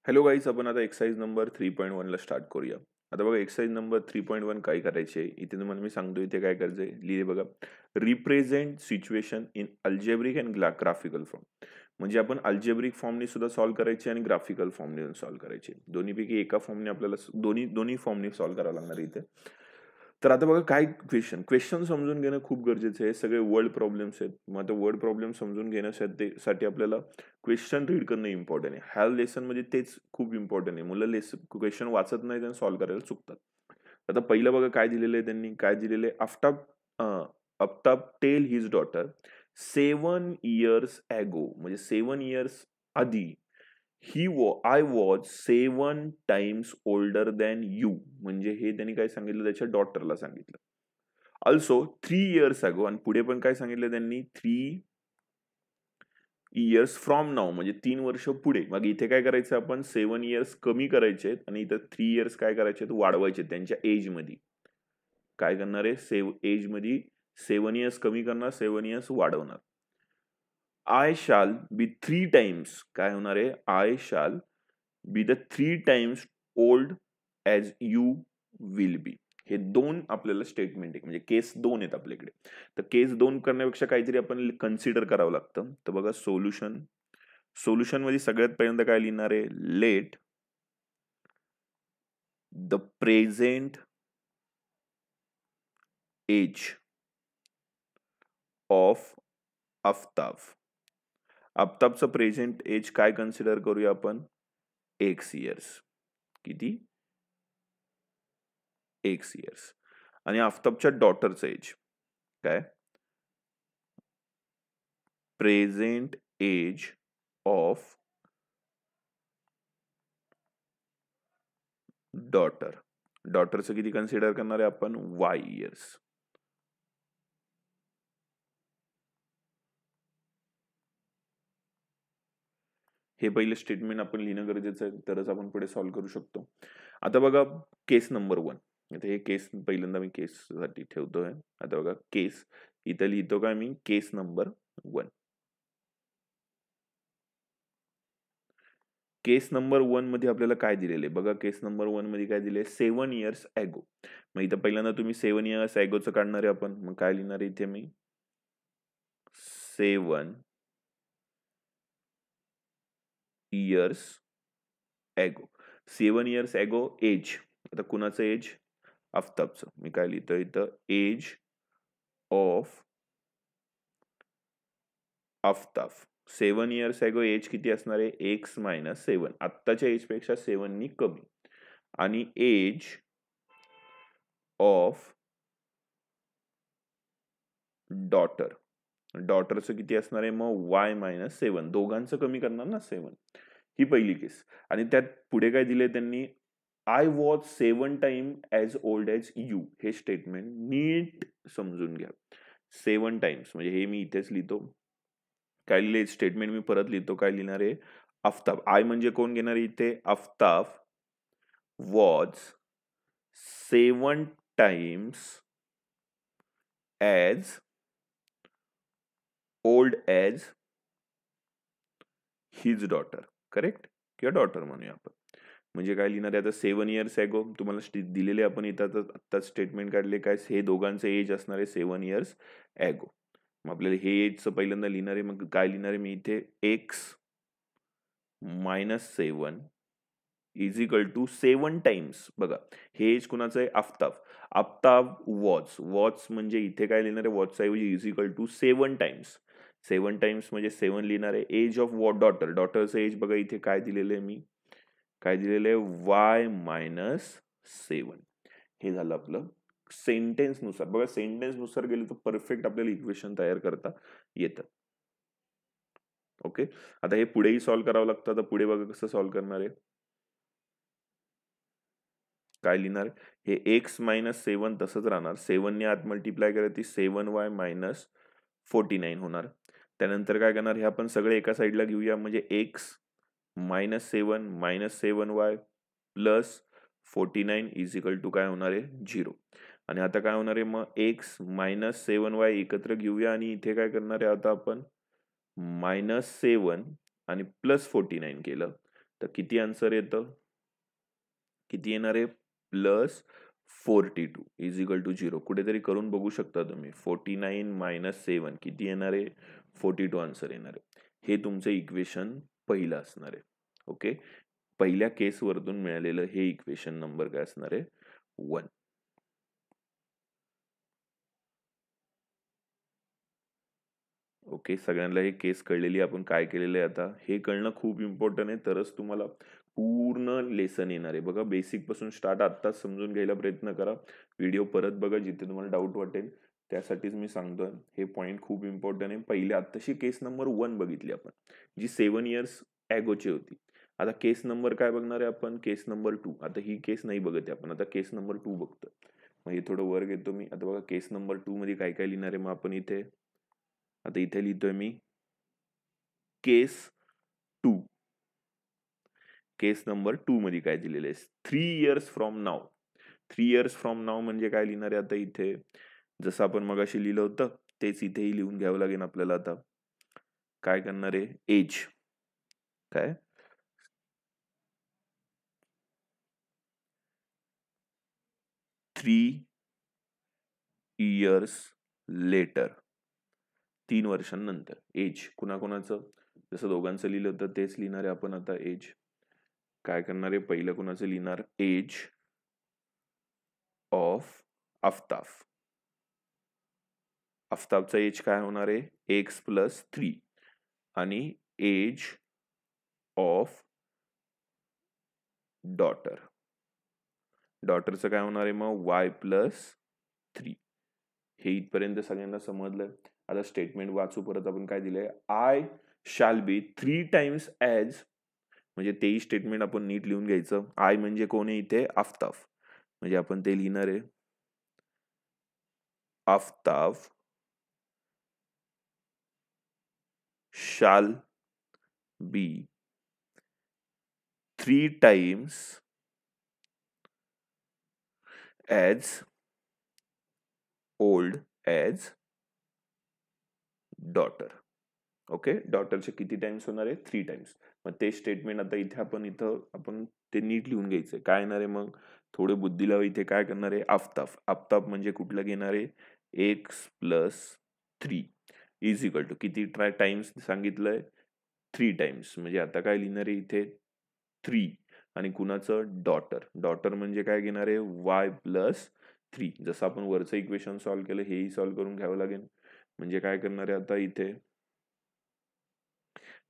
Hello guys, आपण आता exercise number 3.1 ला स्टार्ट करूया. आता बघा, एक्सरसाइज नंबर 3.1 काय करायचे इथे तुम्हाला मी सांगतो. इथे काय करायचंय लिहिले बघा. Represent situation in algebraic and graphical form. म्हणजे आपण अल्जेब्रिक फॉर्मने सुद्धा सॉल्व्ह करायचे आणि ग्राफिकल फॉर्मने सॉल्व्ह करायचे. दोन्हीपैकी एका फॉर्मने आपल्याला दोन्ही दोन्ही फॉर्मने सॉल्व्ह करावं लागणार इथे. तर आता बघा, काय क्वेश्चन समजून घेणं खूप गरजेचं आहे. सगळे वर्ड प्रॉब्लेम्स आहेत. मग आता वर्ड प्रॉब्लेम समजून घेण्यासाठी आपल्याला क्वेश्चन रीड करणं इम्पॉर्टंट आहे. ह्या लेसन मध्ये तेच खूप इम्पॉर्टंट आहे. मुलं क्वेश्चन वाचत नाहीत आणि सॉल्व्ह करायला चुकतात. आता पहिलं बघा काय दिलेलं आहे त्यांनी. काय दिलेलं आहे, Aftab tell his daughter 7 years ago, म्हणजे 7 years आधी, I was 7 times older than you. म्हणजे हे त्यांनी काय सांगितलं, त्याच्या डॉटरला सांगितलं. ऑल्सो 3 years ago, आणि पुढे पण काय सांगितलं त्यांनी, 3 years फ्रॉम नाव, म्हणजे 3 वर्ष पुढे. मग इथे काय करायचं, आपण 7 years कमी करायचे आणि इथं 3 years काय करायचे, वाढवायचे त्यांच्या एज मध्ये. काय करणार आहे, एज मध्ये 7 years कमी करणार, 7 years वाढवणार. आय शाल बी 3 times, काय होणार आहे, I shall be the 3 times old as you will be. हे दोन आपल्याला स्टेटमेंट आहे, म्हणजे केस 2 आहेत आपल्याकडे. तर केस 2 करण्यापेक्षा काहीतरी आपण कन्सिडर करावं लागतं. तर बघा, सोल्युशन मध्ये सगळ्यात पहिल्यांदा काय लिहिणार आहे, let the present age of Aftab. आफ्ताबचं प्रेझेंट एज काय कन्सिडर करूया आपण, X years. किती, X years. आणि आफ्ताबच्या डॉटरचं एज काय, प्रेझेंट एज ऑफ डॉटरचं किती कन्सिडर करणार आहे आपण, Y years. हे पहिले स्टेटमेंट आपण लिहिणं गरजेचं आहे, तरच आपण पुढे सॉल्व्ह करू शकतो. आता बघा, केस नंबर 1. आता हे केस पहिल्यांदा मी केससाठी ठेवतोय. आता बघा, केस इथं लिहितो काय मी, केस नंबर 1. केस नंबर 1 मध्ये आपल्याला काय दिलेलं आहे बघा. केस नंबर 1 मध्ये काय दिले, 7 years ago. मग इथं पहिल्यांदा तुम्ही 7 years agoचं काढणार आहे आपण. मग काय लिहिणार आहे इथे मी, 7 years ago. 7 years ago age. आता कुणाचं एज, आफ्ताबचं. मी काय लिहितो इथं, age of Aftab. 7 years ago age किती असणार आहे, X-7. आत्ताच्या एज पेक्षा 7 नी कमी. आणि एज ऑफ डॉटरचं किती असणार आहे मग, Y-7. दोघांचं कमी करणार ना 7. ही पहिली केस. आणि त्यात पुढे काय दिले त्यांनी, I was 7 times as old as you. हे स्टेटमेंट नीट समजून घ्या. 7 times म्हणजे हे मी इथेच लिहितो. काय लिहिले स्टेटमेंट मी परत लिहितो. काय लिहिणार आहे, आफ्ताब, आय म्हणजे कोण घेणार इथे, Aftab was 7 times as old as his daughter. Correct, किंवा डॉटर म्हणूया आपण. म्हणजे काय लिहिणार आहे आता, 7 years ago तुम्हाला दिलेले आपण इथं आता स्टेटमेंट काढले. काय, हे दोघांचं एज असणार आहे 7 years ago. मग आपल्याला हे एजचं पहिल्यांदा लिहिणार आहे. मग काय लिहिणार आहे मी इथे, X-7 is equal to 7 times. बघा, हे एज कुणाचं आहे, आफ्ताब वॉच म्हणजे इथे काय लिहिणार आहे, वॉचचा ऐवजी is equal to 7 times. 7 times म्हणजे 7 लिहिणार आहे. एज ऑफ डॉटरचं एज बघा इथे काय दिलेलं आहे मी, काय दिलेलं आहे, Y-7. हे झालं आपलं सेंटेन्स नुसार. बघा, सेंटेन्स नुसार गेले तर परफेक्ट आपल्याला इक्वेशन तयार करता येतं. ओके, आता हे पुढेही सॉल्व्ह करावं लागतं. आता पुढे बघा कसं सॉल्व्ह करणार आहे. काय लिहिणार, हे X-7 तसंच राहणार. 7 ने आत मल्टिप्लाय केलं ती 7Y-49 होणार. त्यानंतर काय करणार, हे आपण सगळे एका साईडला घेऊया. म्हणजे X-7 plus 49 is equal to काय होणार आहे, 0. आणि आता काय होणार आहे मग, X-7Y एकत्र घेऊया आणि इथे काय करणार आहे आता आपण, -7 आणि +49 केलं तर किती आन्सर येतं, किती येणार आहे, +42 इज इक्वल टू 0. कुठेतरी करून बघू शकता तुम्ही. 49 - 7 किती येणार आहे, 42 आन्सर येणार आहे. हे तुमचं इक्वेशन पहिलं असणार आहे. ओके, पहिल्या केसवरतून मिळालेलं हे इक्वेशन नंबर काय असणार आहे, 1. ओके, सगळ्यांना हे केस कळलेली, आपण काय केलेलं आहे आता हे कळणं खूप इम्पॉर्टंट आहे, तरच तुम्हाला पूर्ण लेसन येणार आहे. बघा, बेसिक पासून स्टार्ट आत्ताच समजून घ्यायला प्रयत्न करा. व्हिडिओ परत बघा, जिथे तुम्हाला डाऊट वाटेल त्यासाठीच मी सांगतोय. हे पॉईंट खूप इम्पॉर्टंट आहे. पहिले आत्ताशी केस नंबर 1 बघितली आपण, जी 7 इयर्स ॲगोची होती. आता केस नंबर काय बघणार आहे आपण, केस नंबर 2. आता ही केस नाही बघत आहे आपण, आता केस नंबर 2 बघतो. मग हे थोडं वर घेतो मी. आता बघा, केस नंबर 2 मध्ये काय काय लिहिणार आहे मग आपण इथे. आता इथे लिहितोय मी केस 2. केस नंबर 2 मध्ये काय दिलेलं आहे, 3 years from now. 3 years from now म्हणजे काय लिहिणार आहे आता इथे, जसं आपण मगाशी लिहिलं होतं तेच इथेही लिहून घ्यावं लागेल आपल्याला. आता काय करणार आहे, एज काय, 3 इयर्स लेटर, 3 वर्षांनंतर. एज कुणाकुणाचं, जसं दोघांचं लिहिलं होतं तेच लिहिणार आहे आपण आता. एज काय करणार आहे, पहिलं कुणाचं लिहिणार, एज ऑफ आफ्ताफ. आफ्ताबचा एज काय होणार आहे, x+3 आणि एज ऑफ डॉटर, डॉटरचं काय होणार आहे मग y+3. हे इथपर्यंत सगळ्यांना समजलंय. आता स्टेटमेंट वाचू परत. आपण काय दिलंय, I shall be 3 times as, म्हणजे तेही स्टेटमेंट आपण नीट लिहून घ्यायचं. आय म्हणजे कोण आहे इथे, आफ्ताफ, म्हणजे आपण ते लिहिणार आहे, Aftab shall be 3 times as old as daughter. Okay, डॉटरचे किती टाइम्स होणार आहे, 3 टाइम्स. मग ते स्टेटमेंट आता इथे आपण ते नीट लिहून घ्यायचंय. काय येणार आहे मग, थोडे बुद्धी लावा. इथे काय करणार आहे, आफ्ताफ. आफ्ताफ म्हणजे कुठलं घेणार आहे, x+3 इज इक्वल टू किती टाइम्स सांगितलंय, 3 टाइम्स. म्हणजे आता काय लिहिणार आहे इथे, 3 आणि कुणाचं, डॉटर. डॉटर म्हणजे काय घेणार आहे, y+3. जसं आपण वरचं इक्वेशन सॉल्व्ह केलं, हेही सॉल्व्ह करून घ्यावं लागेल. म्हणजे काय करणार आहे आता इथे,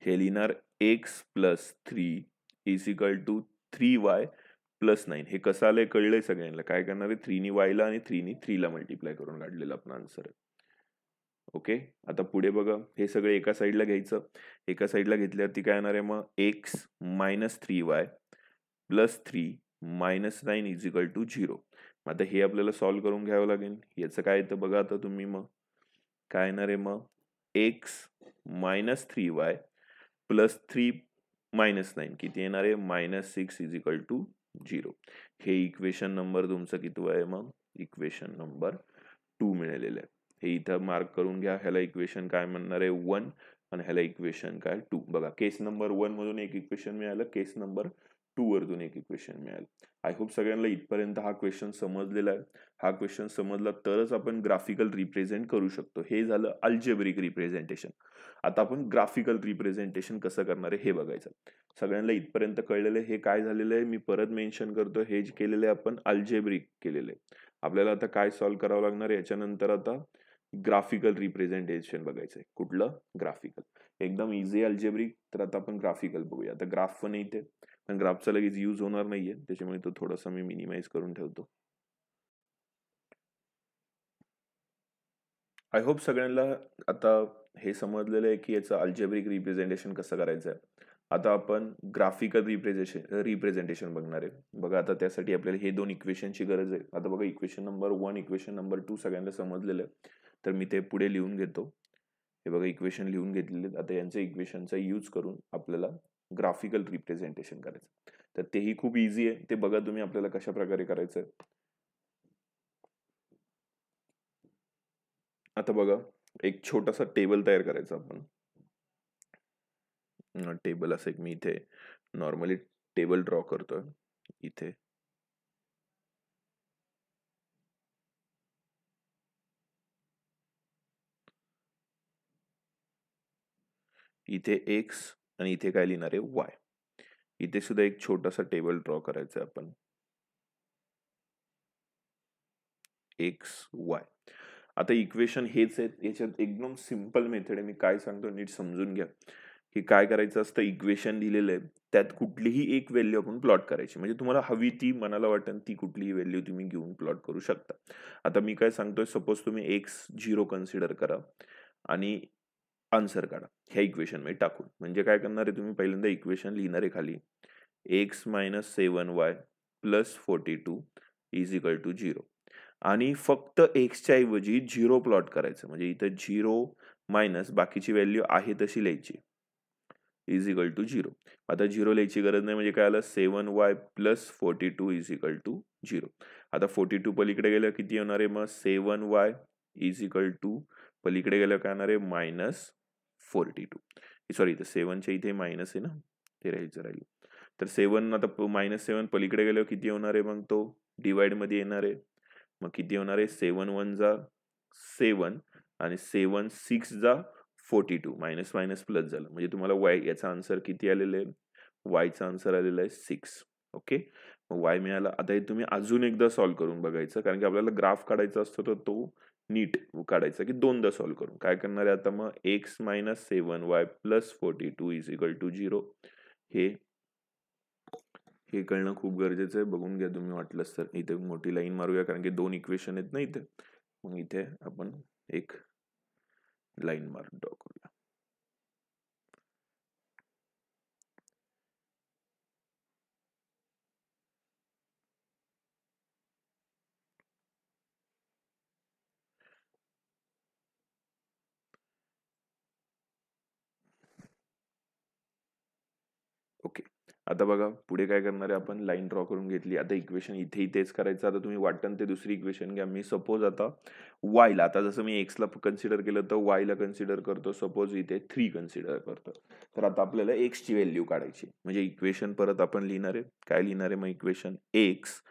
हे लिहिणार x+3 is equal to 3y+9. हे कसं आलंय कळलंय सगळ्यांना. काय करणार आहे, 3 नी y ला आणि 3 नी 3 ला मल्टिप्लाय करून काढलेलं आपण आन्सर आहे. ओके, आता पुढे बघा, हे सगळं एका साईडला घ्यायचं. एका साईडला घेतल्यावरती काय येणार आहे मग, x-3y+3 - 9 इज इक्वल टू 0. आता हे आपल्याला सॉल्व्ह करून घ्यावं लागेल. याचं काय येतं बघा आता तुम्ही. मग काय येणार आहे मग, x-3y+3 - 9 किती येणार आहे, -6 इज इक्वल टू 0. हे इक्वेशन नंबर तुमचं किती आहे मग, इक्वेशन नंबर 2 मिळालेलं आहे. हे इथं मार्क करून घ्या. ह्याला इक्वेशन काय म्हणणार आहे, 1 आणि ह्याला इक्वेशन काय, 2. बघा, केस नंबर 1 मधून एक इक्वेशन मिळालं, केस नंबर 2 वरतून एक इक्वेशन मिळालं. आय होप सगळ्यांना इथपर्यंत हा क्वेश्चन समजलेला आहे. हा क्वेश्चन समजला तरच आपण ग्राफिकल रिप्रेझेंट करू शकतो. हे झालं अल्जेब्रिक रिप्रेझेंटेशन. आता आपण ग्राफिकल रिप्रेझेंटेशन कसं करणार आहे हे बघायचं. सगळ्यांना इथपर्यंत कळलेलं आहे. हे काय झालेलं आहे, मी परत मेन्शन करतो, हे जे केलेलं आहे आपण अल्जेब्रिक केलेलं आहे. आपल्याला आता काय सॉल्व्ह करावं लागणार आहे याच्यानंतर, आता ग्राफिकल रिप्रेझेंटेशन बघायचंय. कुठलं, ग्राफिकल. एकदम इझी अल्जेब्रिक. तर आता आपण ग्राफिकल बघूया. आता ग्राफ पण इथे, पण ग्राफचा लगेच यूज होणार नाहीये, त्याच्यामुळे तो थोडासा मी मिनिमाइज करून ठेवतो. आय होप सगळ्यांना आता हे समजलेलं आहे की याचं अल्जेब्रिक रिप्रेझेंटेशन कसं करायचं आहे. आता आपण ग्राफिकल रिप्रेझेंटेशन बघणार आहे. बघा, आता त्यासाठी आपल्याला हे 2 इक्वेशनची गरज आहे. आता बघा, इक्वेशन नंबर 1, इक्वेशन नंबर 2 सगळ्यांना समजलेलं आहे. तर मी ते पुढे लिहून घेतो. हे बघा, इक्वेशन लिहून घेतलेले. आता यांच्या इक्वेशनचा यूज करून आपल्याला ग्राफिकल रिप्रेझेंटेशन करायचं. तर तेही खूप इझी आहे. ते बघा तुम्ही आपल्याला कशा प्रकारे करायचं आहे. आता बघा, एक छोटासा टेबल तयार करायचा आपण. टेबल असं एक मी इथे नॉर्मली टेबल ड्रॉ करतोय इथे. इथे एक्स आणि इथे काय लिहिणार आहे वाय. इथे सुद्धा एक छोटासा टेबल ड्रॉ करायचा आहे आपण. X Y. आता इक्वेशन हेच आहेत. याच्यात एकदम सिंपल मेथड आहे. मी काय सांगतो नीट समजून घ्या. की काय करायचं असतं, इक्वेशन लिहिलेलं आहे त्यात कुठलीही एक व्हॅल्यू आपण प्लॉट करायची. म्हणजे तुम्हाला हवी ती, मनाला वाटेल ती कुठलीही व्हॅल्यू तुम्ही घेऊन प्लॉट करू शकता. आता मी काय सांगतोय, सपोज तुम्ही एक्स 0 कन्सिडर करा आणि आन्सर काढा ह्या इक्वेशन मध्ये टाकून. म्हणजे काय करणार आहे तुम्ही, पहिल्यांदा इक्वेशन लिहिणार आहे खाली x minus 7y plus 42 is equal to 0 आणि फक्त एक्सच्या ऐवजी 0 प्लॉट करायचं. म्हणजे इथं 0 मायनस बाकीची व्हॅल्यू आहे तशी लिहायची इज इक्वल टू 0. आता 0 लिहायची गरज नाही. म्हणजे काय आलं, 7y plus 42 is equal to 0. आता 42 पलीकडे गेलं किती होणार आहे, मग 7y इज इक्वल टू पलीकडे गेलं काय होणार आहे मायनस 42. सॉरी, इथं 7च्या इथे मायनस आहे ना, ते राहिलं. तर 7 आता -7 पलीकडे गेल्यावर किती होणार आहे, मग तो डिवाइड मध्ये येणार आहे. मग किती होणार आहे, 7 1 जा 7 आणि 7 6 जा 42 मायनस मायनस प्लस झालं. म्हणजे तुम्हाला वाय याचा आन्सर किती आलेलं आहे, वायचा आन्सर आलेला आहे 6. ओके, मग वाय मिळाला. आता हे तुम्ही अजून एकदा सॉल्व्ह करून बघायचं, कारण की आपल्याला ग्राफ काढायचा असतो तर तो नीट काढायचा की दोनदा सॉल्व्ह करून. काय करणार आहे आता, मग x minus 7y plus 42 is equal to 0. हे कळणं खूप गरजेचं आहे. बघून घ्या तुम्ही वाटलंच तर. इथे मोठी लाईन मारूया, कारण की 2 इक्वेशन आहेत ना इथे. मग इथे आपण एक लाईन मारून ड्रॉ करूया. ओके, आता बघा पुढे काय करणार आहे आपण, लाईन ड्रॉ करून घेतली. आता इक्वेशन इथेही तेच करायचं. आता तुम्ही वाटतं ते दुसरी इक्वेशन घ्या. मी सपोज आता वायला, आता जसं मी एक्सला कन्सिडर केलं तर वायला कन्सिडर करतो. सपोज इथे 3 कन्सिडर करतो. तर आता आपल्याला एक्सची व्हॅल्यू काढायची. म्हणजे इक्वेशन परत आपण लिहिणार आहे. काय लिहिणार आहे मग इक्वेशन, एक्स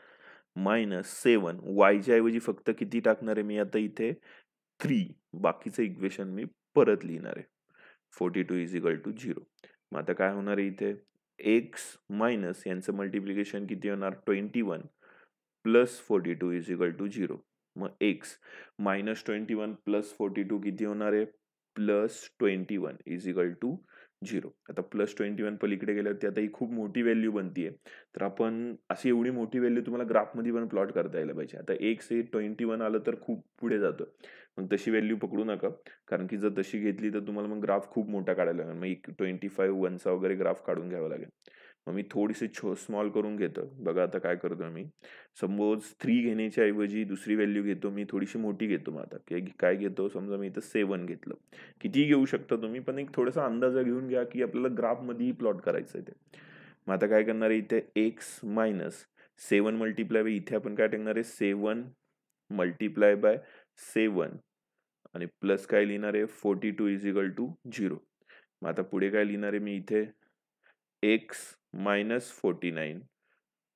मायनस 7 वायच्या ऐवजी फक्त किती टाकणार आहे मी आता इथे 3. बाकीचं इक्वेशन मी परत लिहिणार आहे 42 इज इक्वल टू 0. मग आता काय होणार आहे इथे, एक्स मायनस यांचं मल्टिप्लिकेशन किती होणार 21 प्लस 42 इज इक्वल टू 0. मग एक्स मायनस 21 प्लस 42 किती होणार आहे, प्लस 21 इज इक्वल टू 0. आता प्लस 21 पलीकडे गेल्यावर ती आता ही खूप मोठी व्हॅल्यू बनतीये. तर आपण अशी एवढी मोठी व्हॅल्यू तुम्हाला ग्राफमध्ये पण प्लॉट करता यायला पाहिजे. आता एक्स हे 21 आलं तर खूप पुढे जातं. मग तशी व्हॅल्यू पकडू नका, कारण की जर तशी घेतली तर तुम्हाला मग ग्राफ खूप मोठा काढायला लागेल. मग 25 1चा वगैरे ग्राफ काढून घ्यावा लागेल. मग मी थोडीशी स्मॉल करून घेतो. बघा आता काय करतो मी, सपोज 3 घेण्याच्या ऐवजी दुसरी व्हॅल्यू घेतो मी, थोडीशी मोठी घेतो. मग आता काय घेतो, समजा मी इथं 7 घेतलं. कितीही घेऊ शकता तुम्ही, पण एक थोडासा अंदाजा घेऊन घ्या की आपल्याला ग्राफ मध्येही प्लॉट करायचं आहे ते. मग आता काय करणार आहे इथे, एक्स मायनस 7 मल्टिप्लाय बाय, इथे आपण काय टाकणार आहे 7 मल्टिप्लाय बाय 7 आणि प्लस काय लिहिणार आहे 42 इज इक्वल टू 0. मग आता पुढे काय लिहिणार आहे मी इथे, x minus 49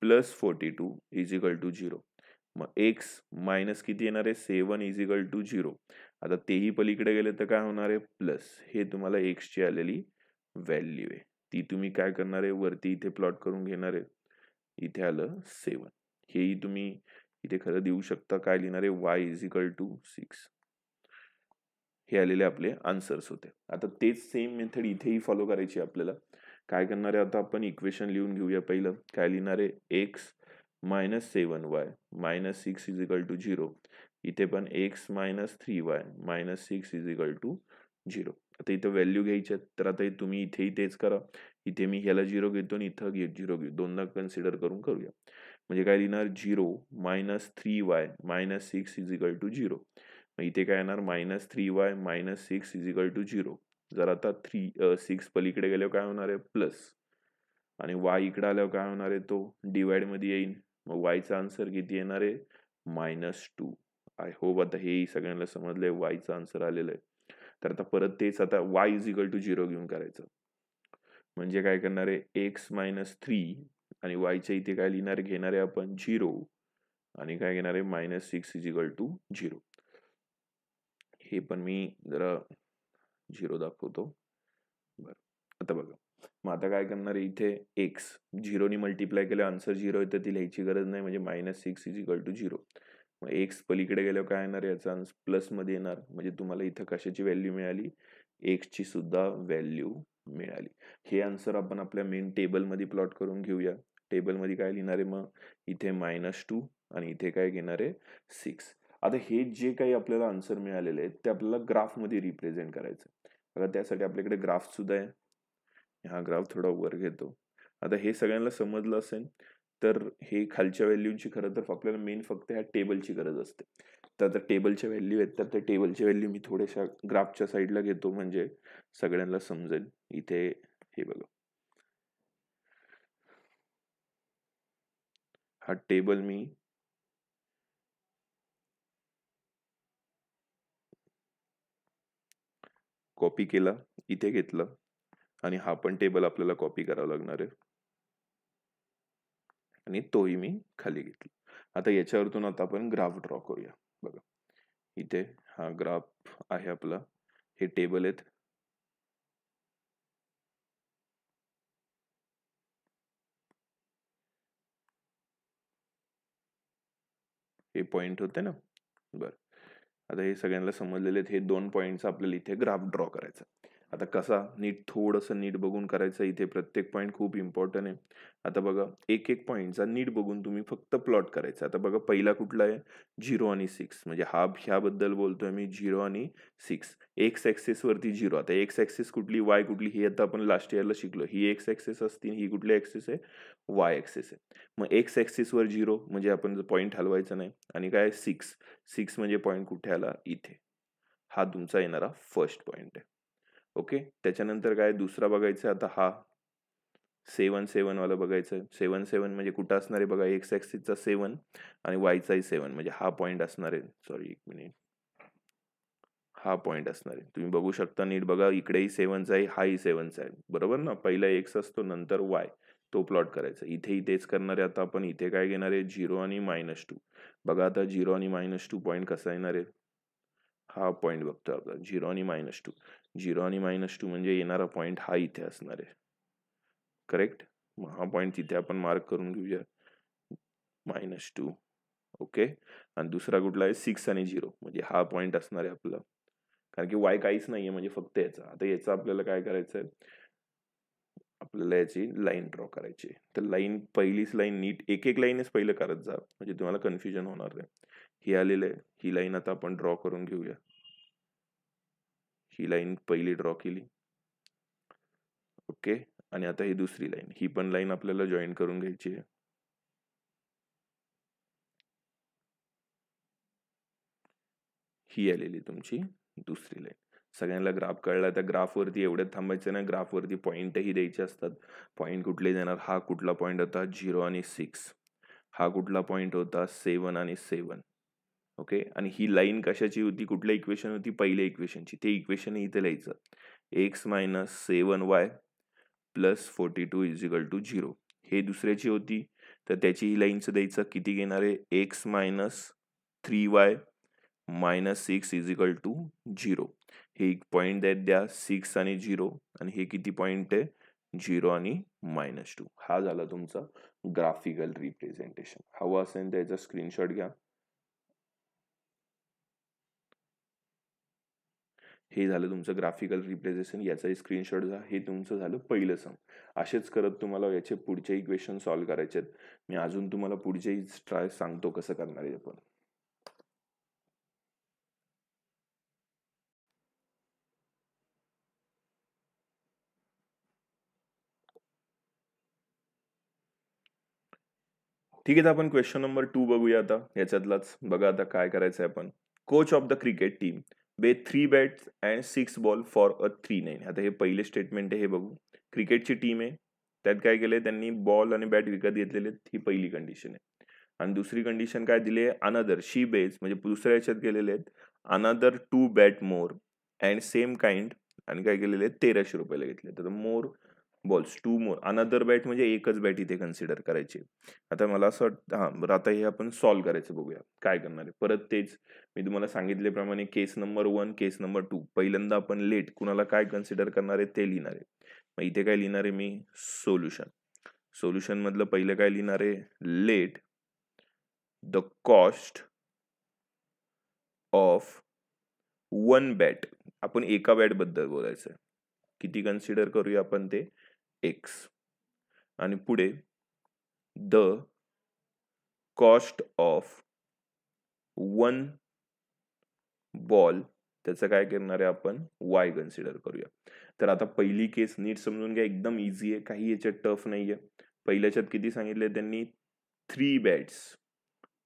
plus 42 is equal to 0. मग एक्स मायनस किती येणार आहे 7 इज इक्वल टू 0. आता तेही पलीकडे गेले तर काय होणार आहे प्लस. हे तुम्हाला एक्सची आलेली व्हॅल्यू आहे. ती तुम्ही काय करणार आहे, वरती इथे प्लॉट करून घेणार आहे. इथे आलं 7. हेही तुम्ही इथे खरं देऊ शकता. काय लिहिणार आहे, वाय इज इक्वल टू 6. हे आलेले आपले आन्सर्स होते. आता तेच सेम मेथड इथेही फॉलो करायची आपल्याला. काय करणार आहे आता आपण, इक्वेशन लिहून घेऊया. पहिलं काय लिहिणार आहे, x minus 7y minus 6 is equal to 0. इथे पण x minus 3y minus 6 is equal to 0. आता इथं व्हॅल्यू घ्यायच्या, तर आता तुम्ही इथेही तेच करा. इथे मी ह्याला 0 घेतो आणि इथं 0 घेतो. दोनदा कन्सिडर करून करूया. म्हणजे काय लिहिणार, 0 minus 3y minus 6 is equal to 0. मग इथे काय येणार, minus 3y minus 6 is equal to 0. जर आता 6 पलीकडे गेल्यावर काय होणार आहे प्लस, आणि y इकडे आल्यावर काय होणार आहे, तो डिवाइड मध्ये येईल. मग वायचा आन्सर किती येणार आहे, -2. आय होप आता हे सगळ्यांना समजलंय, वायचा आन्सर आलेला आहे. तर आता परत तेच, आता y इज इक्वल टू 0 घेऊन करायचं. म्हणजे काय करणार आहे x-3 आणि yच्या इथे काय लिहिणार घेणार आहे आपण 0 आणि काय घेणार आहे -6 = 0. हे पण मी जरा 0 दाखवतो. बरं आता बघा, मग आता काय करणार आहे इथे x 0 ने मल्टिप्लाय केलं आन्सर 0 आहे तर ती लिहायची गरज नाही, म्हणजे -6 = 0. मग x पलीकडे गेल्यावर काय येणार आहे याचा प्लस मध्ये येणार, म्हणजे तुम्हाला इथं कशाची व्हॅल्यू मिळाली, x ची सुद्धा व्हॅल्यू मिळाली. हे आन्सर आपण आपल्या मेन टेबल मध्ये प्लॉट करून घेऊया. टेबल मध्ये काय लिहिणार आहे मग इथे -2 आणि इथे काय घेणार आहे 6. आता हे जे काही आपल्याला आन्सर मिळालेले आहेत ते आपल्याला ग्राफ मध्ये रिप्रेझेंट करायचं. बघा त्यासाठी आपल्याकडे ग्राफ सुद्धा आहे. हा ग्राफ थोडा वर घेतो. आता हे सगळ्यांना समजलं असेल तर हे खालच्या व्हॅल्यूची खरं तर आपल्याला मेन फक्त ह्या टेबलची गरज असते. तर आता टेबलच्या व्हॅल्यू आहेत तर त्या टेबलच्या व्हॅल्यू मी थोड्याशा ग्राफच्या साईडला घेतो म्हणजे सगळ्यांना समजेल. इथे हे बघा, हा टेबल मी कॉपी केला, इथे घेतलं आणि हा पण टेबल आपल्याला कॉपी करावा लागणार आहे आणि तोही मी खाली घेतला. आता याच्यावरतून आता आपण ग्राफ ड्रॉ करूया. बघा इथे हा ग्राफ आहे आपला, हे टेबल आहेत. हे पॉइंट होते ना. बरं आता हे सगळ्यांना समजलेले आहेत. हे 2 पॉइंटचा आपल्याला इथे ग्राफ ड्रॉ करायचा. आता कसा नीट थोडंसं नीट बघून करायचं, इथे प्रत्येक पॉइंट खूप इम्पॉर्टंट आहे. आता बघा एक एक पॉइंटचा नीट बघून तुम्ही फक्त प्लॉट करायचा. आता बघा पहिला कुठला आहे 0 आणि 6, म्हणजे हा ह्याबद्दल बोलतोय मी 0 आणि 6. एक्स ऍक्सिस वरती 0. आता एक्स ऍक्सिस कुठली वाय कुठली ही आता आपण लास्ट इयरला शिकलो. ही एक्स ऍक्सिस असतील, ही कुठली ऍक्सिस आहे वाय ऍक्सिस आहे. मग एक्स ऍक्सिस वर 0 म्हणजे आपण पॉइंट हलवायचा नाही. आणि काय 6 म्हणजे पॉइंट कुठे आला इथे, हा तुमचा येणारा फर्स्ट पॉइंट आहे. ओके त्याच्यानंतर काय दुसरा बघायचा, आता हा 7 वाला बघायचं. 7 म्हणजे कुठं असणार आहे बघा, एक्स ऍक्सिसचा 7 आणि वायचाही 7 म्हणजे हा पॉइंट असणार आहे. सॉरी एक मिनिट, हा पॉइंट असणार आहे. तुम्ही बघू शकता नीट बघा, इकडेही 7चा आहे, हाही 7चा आहे, बरोबर ना. पहिला एक्स असतो नंतर वाय, तो प्लॉट करायचा. इथेही तेच करणार आहे. आता आपण इथे काय घेणार आहे 0 आणि -2. बघा आता 0 आणि -2 पॉइंट कसा येणार आहे, हा पॉइंट बघतोय आपण 0 आणि -2. 0 आणि -2 म्हणजे येणारा पॉइंट हा इथे असणार आहे, करेक्ट. मग हा पॉइंट तिथे आपण मार्क करून घेऊया -2. ओके आणि दुसरा कुठला आहे 6 आणि 0 म्हणजे हा पॉइंट असणार आहे आपला, कारण की वाय काहीच नाहीये म्हणजे फक्त याचा. आता याचा आपल्याला काय करायचं आहे, आपल्याला याची लाईन ड्रॉ करायची. तर लाईन पहिलीच लाईन नीट एक एक लाईनच पहिलं करत जा म्हणजे तुम्हाला कन्फ्युजन होणार नाही. ही आलेलं आहे, ही लाईन आता आपण ड्रॉ करून घेऊया. ही लाईन पहिली ड्रॉ केली. ओके आणि आता ही दुसरी लाईन, ही पण लाईन आपल्याला जॉईन करून घ्यायची आहे. ही आलेली तुमची दुसरी लाईन. सगळ्यांना ग्राफ कळला. त्या ग्राफवरती एवढ्यात थांबायचं नाही, ग्राफवरती पॉईंटही द्यायचे असतात. पॉईंट कुठले देणार, हा कुठला पॉईंट होता 0 आणि 6, हा कुठला पॉईंट होता 7 आणि 7. ओके आणि ही लाईन कशाची होती, कुठल्या इक्वेशन होती, पहिल्या इक्वेशनची. ते इक्वेशन इथे लिहायचं, x - 7y + 42 = 0. हे दुसऱ्याची होती तर त्याची ही लाईनचं द्यायचं, किती घेणार आहे x - 3y -6 = 0. हे एक पॉइंट द्या 6 आणि 0 आणि हे किती पॉइंट आहे 0 आणि -2. हा झाला तुमचा ग्राफिकल रिप्रेझेंटेशन. हवा असेल त्याचा स्क्रीनशॉट घ्या. हे झालं तुमचं ग्राफिकल रिप्रेझेंटेशन, याचाही स्क्रीनशॉट घ्या. हे तुमचं झालं पहिलं सम. असेच करत तुम्हाला याचे पुढचे इक्वेशन सॉल्व्ह करायचे आहेत. मी अजून तुम्हाला पुढचेही ट्राय सांगतो कसं करणार आहे आपण. ठीक आहे, तर आपण क्वेश्चन नंबर 2 बघूया. आता याच्यातलाच बघा, आता काय करायचं आहे आपण. Coach of the cricket team bet 3 bats and 6 ball for a 3-9. आता हे पहिले स्टेटमेंट आहे, हे बघू. क्रिकेटची टीम आहे, त्यात काय केलंय त्यांनी, बॉल आणि बॅट विकत घेतलेले, ही पहिली कंडिशन आहे. आणि दुसरी कंडिशन काय दिली आहे, अनदर शी बेज म्हणजे दुसऱ्या याच्यात गेलेले आहेत, another 2 bat more and same kind, आणि काय केलेले आहेत 1300 रुपयाला घेतले. तर मोर बॉल्स, 2 मोर, अनदर बॅट म्हणजे एकच बॅट इथे कन्सिडर करायची. आता मला असं वाटतं बरं आता हे आपण सॉल्व्ह करायचं बघूया. काय करणार आहे? परत तेच मी तुम्हाला सांगितल्याप्रमाणे केस नंबर 1, केस नंबर 2. पहिल्यांदा आपण लेट कुणाला काय कन्सिडर करणार आहे ते लिहिणार आहे. मग इथे काय लिहिणार आहे मी? सोल्युशन. सोल्युशन मधलं पहिलं काय लिहिणार आहे? Let the cost of one bat. आपण एका बॅट बद्दल बोलायचं आहे. किती कन्सिडर करूया आपण ते? एक्स. आणि पुढे the cost of one ball, त्याचं काय करणार आहे आपण? वाय कन्सिडर करूया. तर आता पहिली केस नीट समजून घ्या, एकदम इझी आहे, काही याच्यात टफ नाहीये. पहिल्याच्यात किती सांगितले त्यांनी? 3 बॅट्स,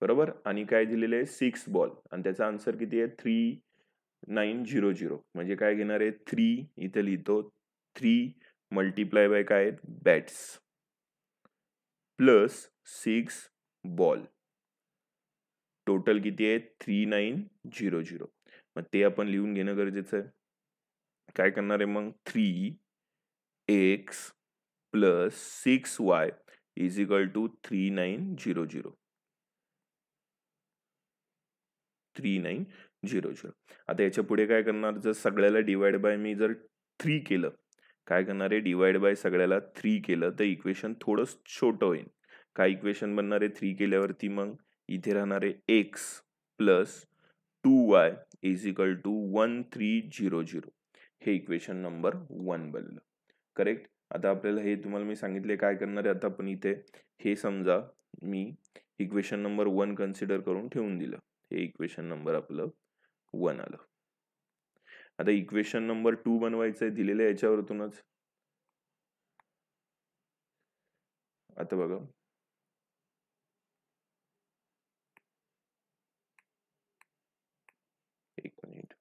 बरोबर, आणि काय दिलेले आहे? 6 बॉल, आणि त्याचा आन्सर किती आहे? 3900. म्हणजे काय घेणार आहे? 3 इथे लिहितो, 3 मल्टिप्लाय बाय काय आहेत? बॅट्स प्लस 6 बॉल, टोटल किती आहे? 3900. मग ते आपण लिहून घेणं गरजेचं आहे. काय करणार आहे मग? 3x plus 6y is equal to 3900. 3900. आता याच्या पुढे काय करणार? जर सगळ्याला डिवाइड बाय मी जर 3 केलं, काय करणार आहे? डिवाइड बाय सगळ्याला 3 केलं तर इक्वेशन थोडं छोटं होईल. काय इक्वेशन बनणार आहे 3 केल्यावरती? मग इथे राहणार आहे x plus 2y is equal to 1300. हे इक्वेशन नंबर 1 बनलं. करेक्ट. आता आपल्याला हे तुम्हाला मी सांगितले काय करणार आहे. आता आपण इथे हे समजा मी इक्वेशन नंबर 1 कन्सिडर करून ठेवून दिलं. हे इक्वेशन नंबर आपलं 1 आलं. आता इक्वेशन नंबर 2 बनवायचं आहे दिलेल्या याच्यावरतूनच. आता बघा, एक मिनिट.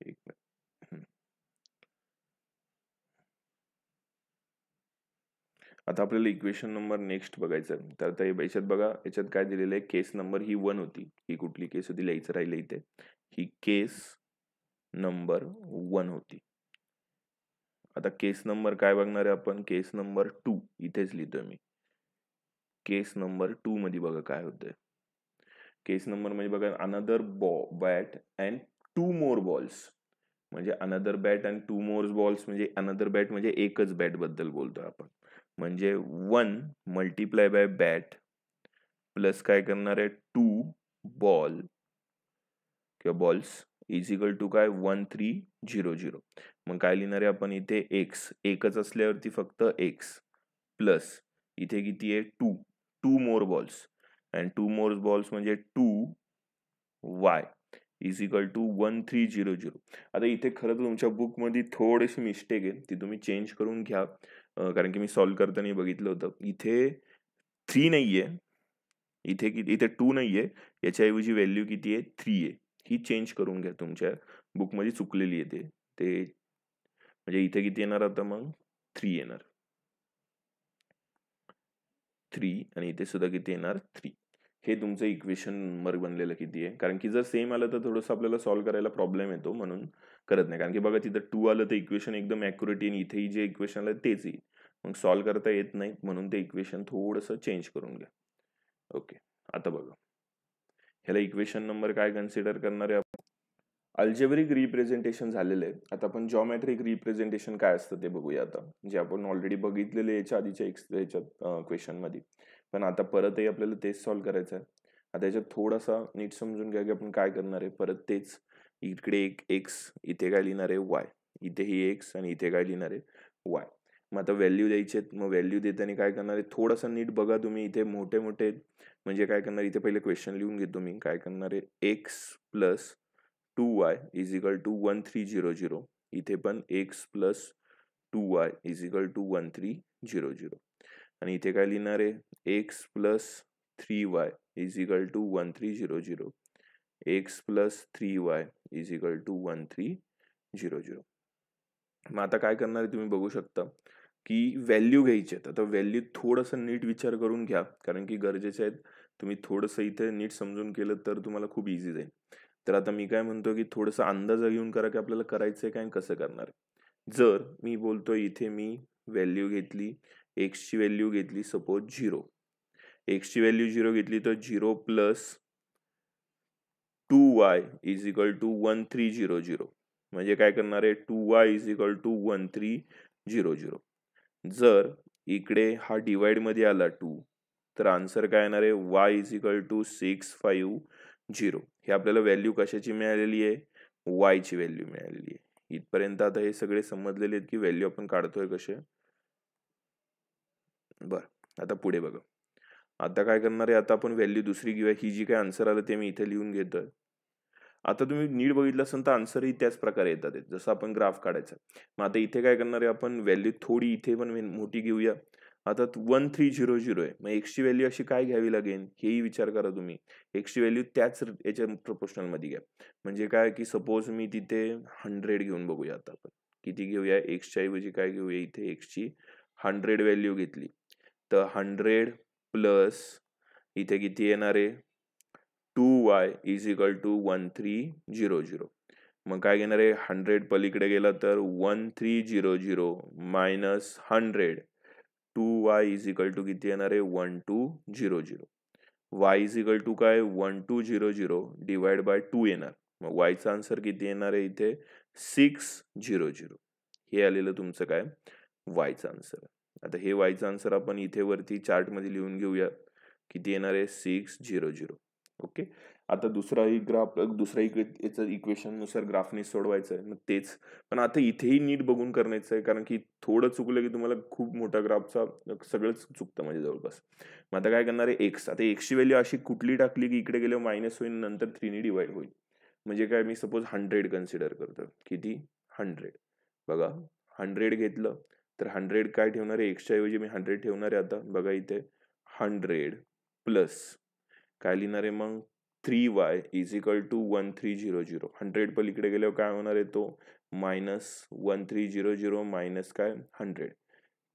एक मिनिट. आता आपल्याला इक्वेशन नंबर नेक्स्ट बघायचं आहे. तर आता याच्यात बघा, याच्यात काय दिलेलं आहे? केस नंबर ही 1 होती. ही कुठली केस होती? लिहायचं राहिलं इथे. ही केस नंबर 1 होती. आता केस नंबर काय बघणार आहे आपण? केस नंबर 2 इथेच लिहितोय मी. केस नंबर 2 मध्ये बघा काय होतंय. केस नंबर म्हणजे बघा, another bat and 2 more balls. म्हणजे another bat and 2 more balls म्हणजे अनदर बॅट म्हणजे एकच बॅट बद्दल बोलतोय आपण. म्हणजे 1 मल्टिप्लाय बाय बॅट प्लस काय करणार आहे? 2 बॉल किंवा बॉल्स इज इक्वल टू काय? 1300. मग काय लिहिणार आहे आपण इथे? एक्स. एकच असल्यावरती फक्त एक्स प्लस इथे किती आहे? 2 more balls, and 2 more balls म्हणजे 2y इज इक्वल टू 1300. आता इथे खरं तर तुमच्या बुकमध्ये थोडीशी मिस्टेक आहे, ती तुम्ही चेंज करून घ्या. कारण की मी सॉल्व्ह करताना बघितलं होतं. इथे 3 नाहीये, इथे 2 नाहीये, याच्याऐवजी व्हॅल्यू किती आहे? 3 आहे. ही चेंज करून घ्या, तुमच्या बुकमध्ये चुकलेली आहे ते. म्हणजे इथे किती येणार आता मग? 3 येणार. 3 आणि इथे सुद्धा किती येणार? 3. हे तुमचं इक्वेशन नंबर बनलेलं किती आहे? कारण की जर सेम आलं तर थोडंसं आपल्याला सॉल्व्ह करायला प्रॉब्लेम येतो, म्हणून करत नाही. कारण की बघा तिथं 2 आलं तर इक्वेशन एकदम ॲक्युरेट येईल, इथेही जे इक्वेशन आलं तेच येईल. मग सॉल्व्ह करता येत नाही, म्हणून ते इक्वेशन थोडंसं चेंज करून घ्या. ओके. आता बघा, ह्याला इक्वेशन नंबर काय कन्सिडर करणार आहे आपण? अल्जेब्रिक रिप्रेझेंटेशन झालेलं आहे. आता आपण जॉमेट्रिक रिप्रेझेंटेशन काय असतं ते बघूया आता, जे आपण ऑलरेडी बघितलेले याच्या आधीच्या याच्यात क्वेश्चनमध्ये. पण आता परतही आपल्याला तेच सॉल्व्ह करायचं आहे. आता याच्यात थोडासा नीट समजून घ्या की आपण काय करणार आहे. परत तेच, इकडे एक एक्स, इथे काय लिहिणार आहे? वाय. इथे ही एक्स आणि इथे काय लिहिणार आहे? वाय. मग आता व्हॅल्यू द्यायची आहेत. मग व्हॅल्यू देताना काय करणार आहे? थोडंसं नीट बघा तुम्ही. इथे मोठे मोठे म्हणजे काय करणार? इथे पहिले क्वेश्चन लिहून घेतो मी. काय करणार आहे? X plus 2y is equal to 1300. इथे पण x plus 2y is equal to 1300. आणि इथे काय लिहिणार आहे? x plus 3y is equal to 1300. x plus 3y is equal to 1300. मग आता काय करणार आहे तुम्ही बघू शकता की व्हॅल्यू घ्यायची आहेत. आता व्हॅल्यू थोडंसं नीट विचार करून घ्या, कारण की गरजेचे आहेत. तुम्ही थोडंसं इथे नीट समजून केलं तर तुम्हाला खूप इझी जाईल. तर आता मी काय म्हणतो की थोडंसं अंदाजा घेऊन करा की आपल्याला करायचंय काय आणि कसं करणार आहे. जर मी बोलतोय इथे मी व्हॅल्यू घेतली, एक्सची व्हॅल्यू घेतली सपोज 0. एक्सची व्हॅल्यू 0 घेतली तर 0 plus 2y is equal to 1300. म्हणजे काय करणार आहे 2y इज इक्वल टू 1300. जर इकडे हा डिवाइड मध्ये आला 2 तर आन्सर काय येणार आहे y इज इक्वल टू 650. हे आपल्याला व्हॅल्यू कशाची मिळालेली आहे, y ची व्हॅल्यू मिळालेली आहे. इथपर्यंत आता हे सगळे समजलेले आहेत की व्हॅल्यू आपण काढतोय कसे. बर आता पुढे बघा. आता काय करणार आहे, आता आपण व्हॅल्यू दुसरी घेऊया. ही जी काय आन्सर आलं ते मी इथे लिहून घेतोय. आता तुम्ही नीट बघितलं असेल तर आन्सरही त्याच प्रकारे येतात आहेत, जसं आपण ग्राफ काढायचा. मग आता इथे काय करणार आहे आपण, व्हॅल्यू थोडी इथे पण मोठी घेऊया. आता 1300 आहे, मग एक्सची व्हॅल्यू अशी काय घ्यावी लागेल हेही विचार करा तुम्ही. एक्सची व्हॅल्यू त्याच याच्या प्रोपोर्शनल मध्ये घ्या. म्हणजे काय की सपोज मी तिथे 100 घेऊन बघूया. आता आपण किती घेऊया, एक्सच्या ऐवजी काय घेऊया, इथे एक्सची 100 व्हॅल्यू घेतली तर 100 प्लस इथे किती येणार आहे 2y इज इक्वल टू 1300. मग काय घेणार आहे 100 पलीकडे गेला तर 1300 minus 100. 2y is equal to किती येणार आहे 1200. y इज इक्वल टू काय 1200 डिवाइड बाय 2 येणार. मग y चा आन्सर किती येणार आहे इथे 600. हे आलेलं तुमचं काय y चा आन्सर. आता हे y चा आन्सर आपण इथे वरती चार्ट मध्ये लिहून घेऊया. किती येणार आहे 600. ओके. आता दुसराही ग्राफ दुसरा इक्वेशन नुसार ग्राफने सोडवायचं आहे. मग तेच पण आता इथेही नीट बघून करायचं आहे, कारण की थोडं चुकलं की तुम्हाला खूप मोठा ग्राफचा सगळंच चुकतं म्हणजे जवळपास. मग आता काय करणार आहे एक्स. आता एक्सची व्हॅल्यू अशी कुठली टाकली की इकडे गेल्यावर मायनस होईल, नंतर 3 डिवाइड होईल. म्हणजे काय मी सपोज 100 कन्सिडर करतो. किती 100 बघा 100 घेतलं तर 100 काय ठेवणार आहे, एक्सच्या ऐवजी मी 100 ठेवणार आहे. आता बघा इथे 100 प्लस काय लिहिणार आहे मग 3y इज इक्वल टू 1300. 100 पलीकडे गेल्यावर काय होणार आहे तो मायनस 1300 मायनस काय 100.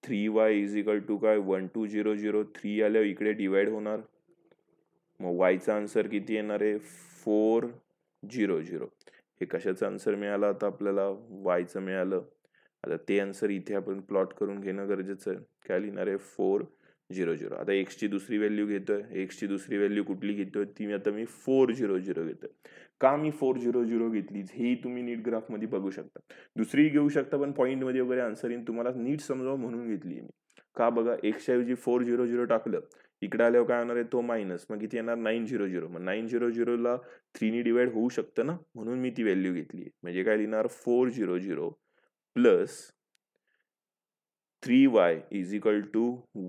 3y इज इक्वल टू काय 1200. 3 आल्यावर इकडे डिवाइड होणार. मग y चा आन्सर किती येणार आहे 400. हे कशाचं आन्सर मिळालं आता आपल्याला, y चं मिळालं. आता ते आन्सर इथे आपण प्लॉट करून घेणं गरजेचं आहे. काय लिहिणार आहे 400. आता एक्स ची दुसरी व्हॅल्यू घेतोय. एक्स ची दुसरी व्हॅल्यू कुठली घेतोय ती आता मी 400 घेतोय. का मी 400 घेतली हे तुम्ही नीट ग्राफ मध्ये बघू शकता. दुसरी घेऊ शकता पण पॉईंट मध्ये वगैरे आन्सर येईल तुम्हाला नीट समजावं म्हणून घेतली मी. का बघा एक्सच्या ऐवजी 400 टाकलं, इकडे आल्यावर काय होणार आहे तो मायनस, मग किती येणार 900. मग 900 ला 3 ने डिवाइड होऊ शकतं ना, म्हणून मी ती व्हॅल्यू घेतली. म्हणजे काय लिहिणार 400 plus 3y is equal to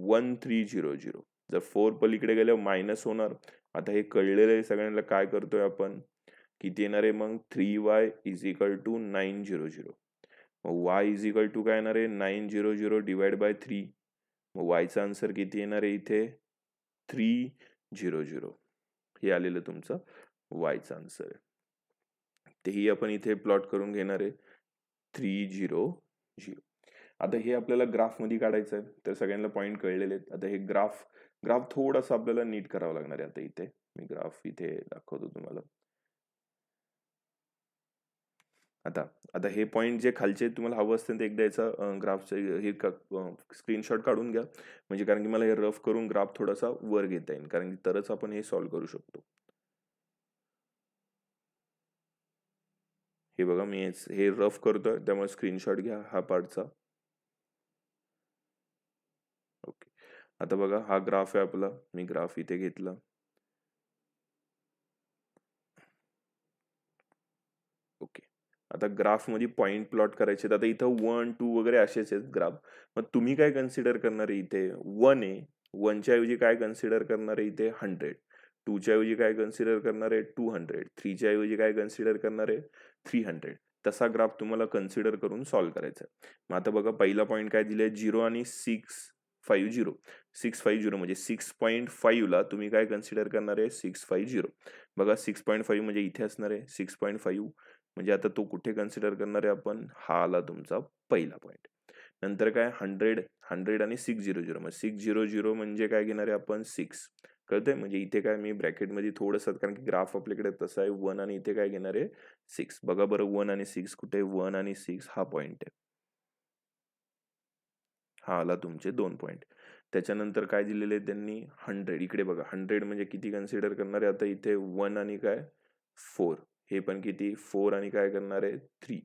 1300. जर 4 पलीकडे गेल्यावर मायनस होणार. आता हे कळलेलं आहे सगळ्यांना. काय करतोय आपण, किती येणार आहे मग 3y इज इक्वल टू 900. मग y इज इक्वल टू काय येणार आहे 900 डिवाइड बाय 3. मग y चा आन्सर किती येणार आहे इथे 300. हे आलेलं तुमचं y चा आन्सर आहे. तेही आपण इथे प्लॉट करून घेणार आहे 300. आता हे आपल्याला ग्राफ मध्ये काढायचं आहे, तर सगळ्यांना पॉईंट कळलेले आहेत. आता हे ग्राफ थोडासा आपल्याला नीट करावं लागणार आहे. आता इथे मी ग्राफ इथे दाखवतो तुम्हाला. आता आता हे पॉईंट जे खालचे तुम्हाला हवं असतील ते एकदा याचा ग्राफचं हे स्क्रीनशॉट काढून घ्या. म्हणजे कारण की मला हे रफ करून ग्राफ थोडासा वर घेता येईल, कारण की तरच आपण हे सॉल्व्ह करू शकतो. हे बघा मी हे रफ करतोय, त्यामुळे स्क्रीनशॉट घ्या हा पार्टचा. ओके. आता बघा हा ग्राफ आहे आपला. मी ग्राफ इथे घेतला. ओके. आता ग्राफ मध्ये पॉइंट प्लॉट करायचे. आता इथं 1 2 वगैरे असेच आहेत ग्राफ. मग तुम्ही काय कन्सिडर करणार आहे इथे 1 आहे. 1 च्या ऐवजी काय कन्सिडर करणार आहे इथे 100. 2 च्या ऐवजी काय कन्सिडर करणार आहे 200. 3 च्या ऐवजी काय कन्सिडर करणार आहे 300. तसा ग्राफ तुम्हाला कन्सिडर करून सॉल्व्ह करायचा आहे. मग आता बघा पहिला पॉईंट काय दिलाय 0 आणि 650. 650 म्हणजे 6.5 ला तुम्ही काय कन्सिडर करणार आहे 650. बघा 6.5 म्हणजे इथे असणार आहे 6.5. म्हणजे आता तो कुठे कन्सिडर करणार आहे आपण, हा आला तुमचा पहिला पॉईंट. नंतर काय 100 आणि 600. मग 600 म्हणजे काय घेणार आहे आपण 6. कळतंय? म्हणजे इथे काय मी ब्रॅकेटमध्ये थोडंसं, कारण की ग्राफ आपल्याकडे तसा आहे 1 आणि इथे काय घेणार आहे 6. बघा बरं 1 आणि 6 कुठे? 1 आणि 6 हा पॉइंट आहे. हा आला तुमचे 2 पॉइंट. त्याच्यानंतर काय दिलेले आहे त्यांनी 100. इकडे बघा 100 म्हणजे किती कन्सिडर करणार आहे आता इथे 1 आणि काय 4. हे पण किती 4 आणि काय करणार आहे 3.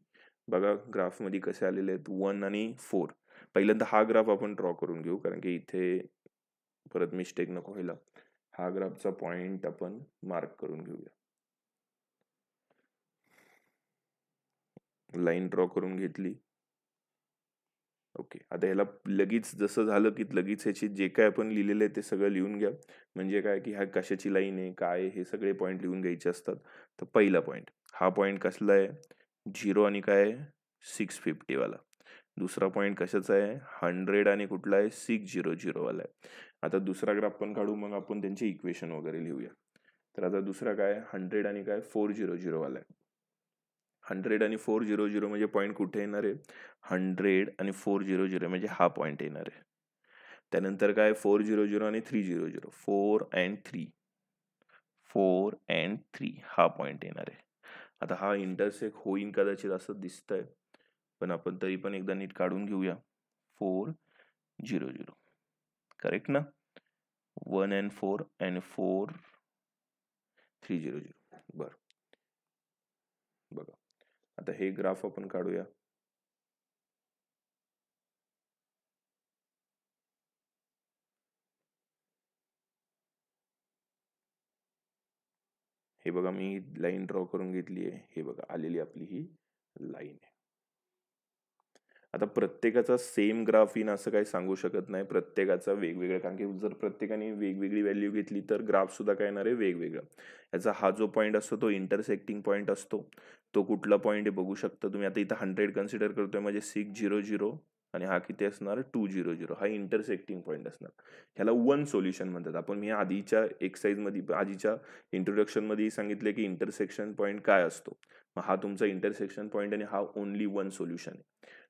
बघा ग्राफमध्ये कसे आलेले आहेत 1 आणि 4. पहिल्यांदा हा ग्राफ आपण ड्रॉ करून घेऊ, कारण की इथे परत मिस्टेक नको व्हायला. हा ग्राफचा पॉइंट आपण मार्क करून घेऊया. लाईन ड्रॉ करून घेतली. ओके. आता ह्याला लगेच जसं झालं की लगेच ह्याची जे काय आपण लिहिलेलं आहे ते सगळं लिहून घ्या. म्हणजे काय की ह्या कशाची लाईन आहे, काय हे सगळे पॉईंट लिहून घ्यायचे असतात. तर पहिला पॉईंट, हा पॉईंट कसला आहे 0 आणि काय आहे 650 वाला. दुसरा पॉईंट कशाचा आहे 100 आणि कुठला आहे 600 वाला आहे. आता दुसरा ग्राफ पण काढू, मग आपण त्यांचे इक्वेशन वगैरे लिहूया. तर आता दुसरा काय 100 आणि काय 400 वाला आहे. 100 आणि 400 म्हणजे पॉईंट कुठे येणार आहे 100 आणि 400 म्हणजे हा पॉईंट येणार आहे. त्यानंतर काय 400 आणि 300 4 अँड 3 4 अँड 3 हा पॉईंट येणार आहे. आता हा इंटरसेक्ट होईन कदाचित असं दिसतंय, पण आपण तरी पण एकदा नीट काढून घेऊया. 400 करेक्ट ना. 1 अँड 4 अँड 4 300. बरं बघा आता हे ग्राफ आपण काढूया. हे बघा मी लाईन ड्रॉ करून घेतली आहे. हे बघा आलेली आपली ही लाईन आहे. आता प्रत्येकाचा सेम ग्राफ येईन असं काही सांगू शकत नाही. प्रत्येकाचा वेगवेगळा, कारण की जर प्रत्येकाने वेगवेगळी व्हॅल्यू घेतली तर ग्राफ सुद्धा काय येणार आहे वेगवेगळा. याचा हा जो पॉईंट असतो तो इंटरसेक्टिंग पॉईंट असतो. तो कुठला पॉईंट आहे बघू शकता तुम्ही. आता इथं 100 कन्सिडर करतोय म्हणजे 600 आणि हा किती असणार 200. हा इंटरसेक्टिंग पॉईंट असणार. ह्याला वन सोल्युशन म्हणतात. आपण मी आधीच्या एक्सरसाइजमध्ये आधीच्या इंट्रोडक्शन मध्ये सांगितले की इंटरसेक्शन पॉईंट काय असतो. मग हा तुमचा इंटरसेक्शन पॉईंट आणि हा ओनली वन सोल्युशन आहे.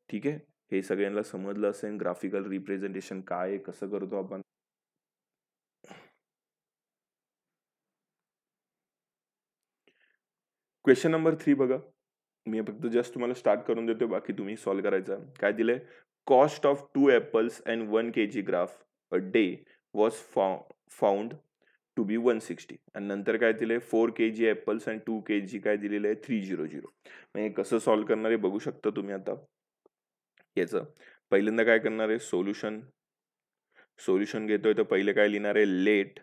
ठीक आहे. हे सगळ्यांना समजलं असेल ग्राफिकल रिप्रेझेंटेशन काय आहे, कसं करतो आपण. क्वेश्चन नंबर 3 बघा. मी फक्त जस्ट तुम्हाला स्टार्ट करून देतो, बाकी तुम्ही सॉल्व्ह करायचा. काय दिलंय cost of 2 apples and 1 kg graph a day was found to be 160. आणि नंतर काय दिलंय 4 kg ॲपल्स अँड 2 kg काय दिलेलं आहे 300. मग हे कसं सॉल्व्ह करणार आहे बघू शकता तुम्ही. आता याचं पहिल्यांदा काय करणार आहे सोल्युशन घेतोय तर पहिले काय लिहिणार आहे let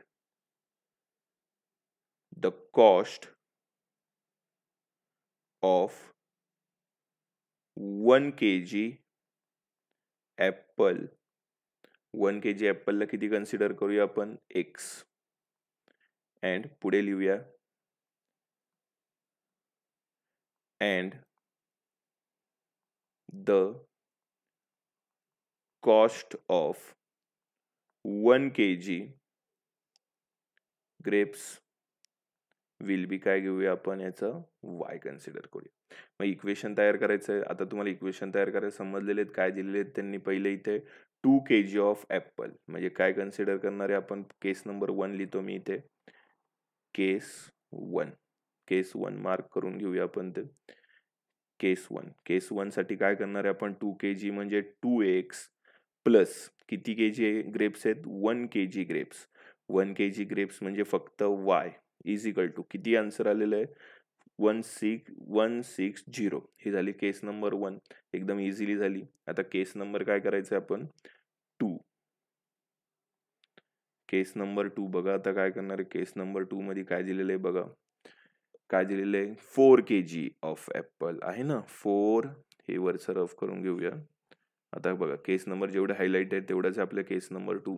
the cost of 1 kg Apple. 1 kg ॲपलला किती कन्सिडर करूया आपण x. अँड पुढे लिहूया and the cost of 1 kg grapes will be काय घेऊया आपण याचं y कन्सिडर करूया. मग इक्वेशन तयार करायचं आहे. आता तुम्हाला इक्वेशन तयार करायला समजलेले आहेत. काय दिलेले आहेत त्यांनी पहिले इथे 2 kg ऑफ ॲपल म्हणजे काय कन्सिडर करणार आहे आपण. केस नंबर 1 लिहितो मी इथे. केस 1 मार्क करून घेऊया आपण ते. केस 1 साठी काय करणार आहे आपण 2 kg म्हणजे 2x प्लस किती kg ग्रेप्स आहेत 1 kg ग्रेप्स. 1 kg ग्रेप्स म्हणजे फक्त y इज इक्वल टू किती आन्सर आलेलं आहे 160. ही झाली केस नंबर 1. एकदम इझिली झाली. आता केस नंबर काय करायचं आपण 2. केस नंबर 2 बघा. आता काय करणार आहे केस नंबर 2 मध्ये काय दिलेलं आहे बघा. काय दिलेलं आहे 4 kg ऑफ ॲपल आहे ना 4. हे वरचं रफ करून घेऊया. आता बघा केस नंबर जेवढे हायलाइट आहे तेवढाच आपल्या केस नंबर 2